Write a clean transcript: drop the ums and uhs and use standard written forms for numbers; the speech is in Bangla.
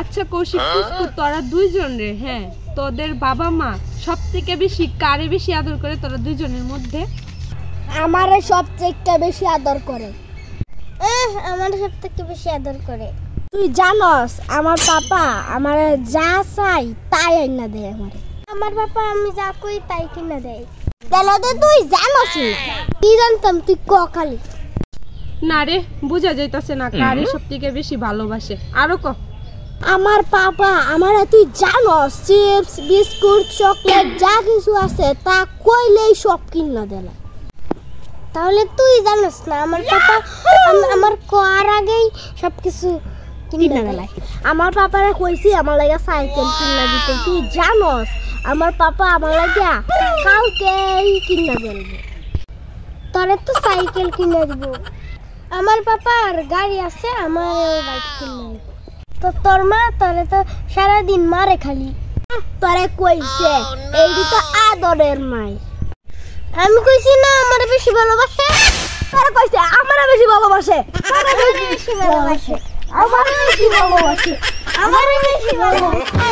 আচ্ছা কৌশিক পুষ্কু, তোরা দুইজন রে, হ্যাঁ তোদের বাবা মা সব থেকে বেশি কারে বেশি আদর করে তোরা দুইজনের মধ্যে? আমারে সবথেকে বেশি আদর করে। আমার সবথেকে বেশি আদর করে। তুই জানস আমার পাপা আমার যা চাই তাই আইনা দেয় আমারে। আমার পাপা আমি যা কই তাই কিনা দেয়। তাহলে তো তুই জানস না। কি জানতাম তুই খালি। না রে, বোঝা যাইতাছে না কারে সব থেকে বেশি ভালোবাসে। আরো ক। আমার পাপা আমারে তুই জানস চিপস বিস্কুট চকলেট যা কিছু আছে তা কইলেই সব কিনা দেয়। তাহলে তুই জানিস না আমার পাপা আমার কোয়ার আগেই সবকিছু কিনা দেয়। আমার পাপারে কইছি আমার লাগা সাইকেল কিনা দিতে। তুই জানস আমার পাপা আমার লাগা কালকেই কিনা দেবে। তোরে তো সাইকেল কিনা দিব। আমার পাপার গাড়ি আছে, আমার বাইক কিনা দিব। তো তোর মা তোরে তো সারা দিন মারে খালি। তোরে কইছে এইটি তো আদরের মাই। আমি কইছি না আমারে বেশি ভালোবাসে। তোরা কইছে আমারে বেশি ভালোবাসে। আমারে বেশি ভালোবাসে। আমারে বেশি ভালোবাসে। আমারে বেশি ভালোবাসে।